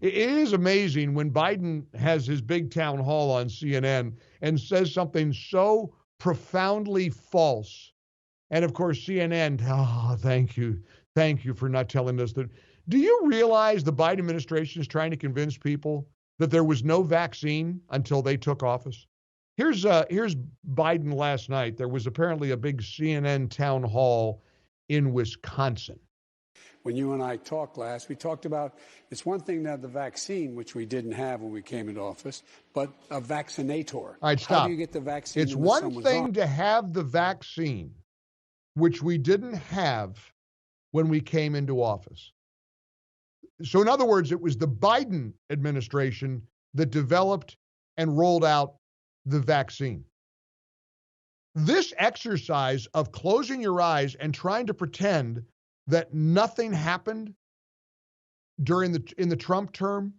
It is amazing when Biden has his big town hall on CNN and says something so profoundly false. And of course, CNN, oh, thank you. Thank you for not telling us that. Do you realize the Biden administration is trying to convince people that there was no vaccine until they took office? Here's Biden last night. There was apparently a big CNN town hall in Wisconsin. When you and I talked last, we talked about it's one thing to have the vaccine, which we didn't have when we came into office, but a vaccinator. All right, stop. How do you get the vaccine? It's one thing to have the vaccine, which we didn't have when we came into office. So in other words, it was the Biden administration that developed and rolled out the vaccine. This exercise of closing your eyes and trying to pretend that nothing happened in the Trump term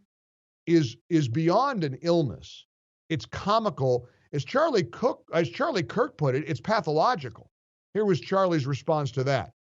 is beyond an illness. It's comical. As Charlie Kirk put it, it's pathological. Here was Charlie's response to that.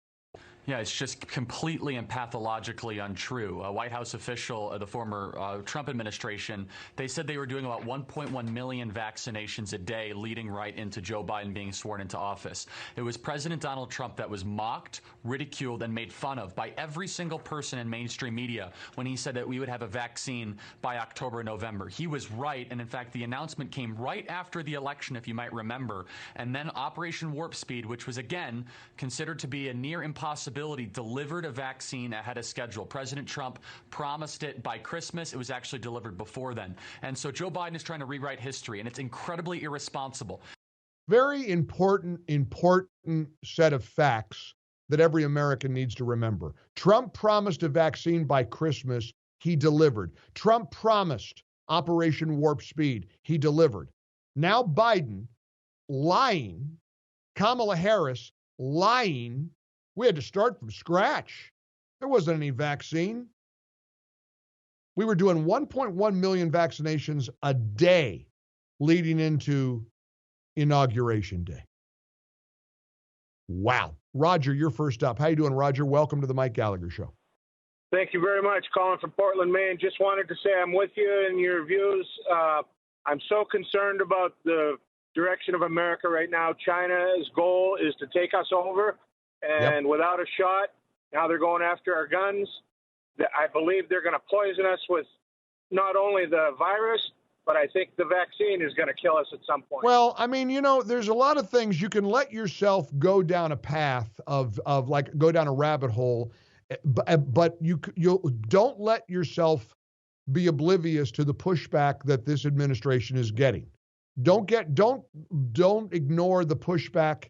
Yeah, it's just completely and pathologically untrue. A White House official, the former Trump administration, they said they were doing about 1.1 million vaccinations a day leading right into Joe Biden being sworn into office. It was President Donald Trump that was mocked, ridiculed, and made fun of by every single person in mainstream media when he said that we would have a vaccine by October, November. He was right, and in fact, the announcement came right after the election, if you might remember. And then Operation Warp Speed, which was, again, considered to be a near impossibility, delivered a vaccine ahead of schedule. President Trump promised it by Christmas. It was actually delivered before then. And so Joe Biden is trying to rewrite history, and it's incredibly irresponsible. Very important set of facts that every American needs to remember. Trump promised a vaccine by Christmas. He delivered. Trump promised Operation Warp Speed. He delivered. Now Biden lying, Kamala Harris lying. We had to start from scratch. There wasn't any vaccine. We were doing 1.1 million vaccinations a day leading into Inauguration Day. Wow. Roger, you're first up. How you doing, Roger? Welcome to the Mike Gallagher Show. Thank you very much. Calling from Portland, Maine. Just wanted to say I'm with you in your views. I'm so concerned about the direction of America right now. China's goal is to take us over. And without a shot, now they're going after our guns. I believe they're going to poison us with not only the virus, but I think the vaccine is going to kill us at some point. Well, I mean, there's a lot of things you can let yourself go down a path of like go down a rabbit hole, but you don't let yourself be oblivious to the pushback that this administration is getting. Don't ignore the pushback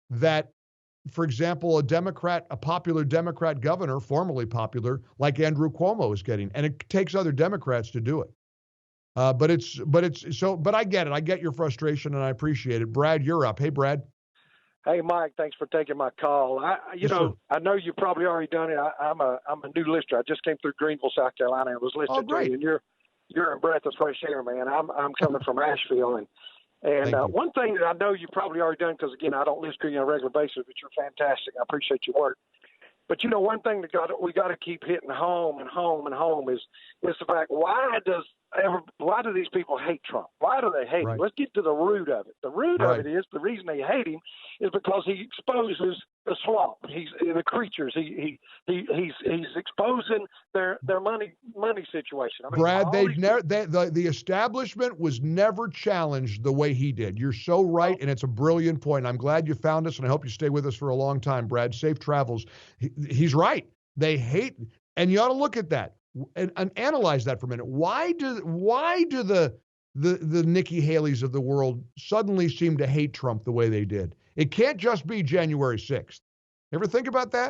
that, for example, a popular Democrat governor, formerly popular, like Andrew Cuomo is getting. And it takes other Democrats to do it. But I get it. I get your frustration and I appreciate it. Brad, you're up. Hey, Brad. Hey, Mike, thanks for taking my call. I know you've probably already done it. I'm a new listener. I just came through Greenville, South Carolina, and was listening to you. And you're a breath of fresh air, man. I'm coming from Asheville, and one thing that I know you've probably already done, because, again, I don't listen to you on a regular basis, but you're fantastic. I appreciate your work. But, one thing that we got to keep hitting home and home and home is the fact, why do these people hate Trump? Why do they hate him? Let's get to the root of it. The root of it is the reason they hate him is because he exposes the swamp. He's the creatures. He's exposing their money situation. I mean, Brad, the establishment was never challenged the way he did. You're so right, and it's a brilliant point. I'm glad you found us, and I hope you stay with us for a long time, Brad. Safe travels. He's right. They hate, and you ought to look at that and analyze that for a minute. Why do the Nikki Haley's of the world suddenly seem to hate Trump the way they did? It can't just be January 6th. Ever think about that?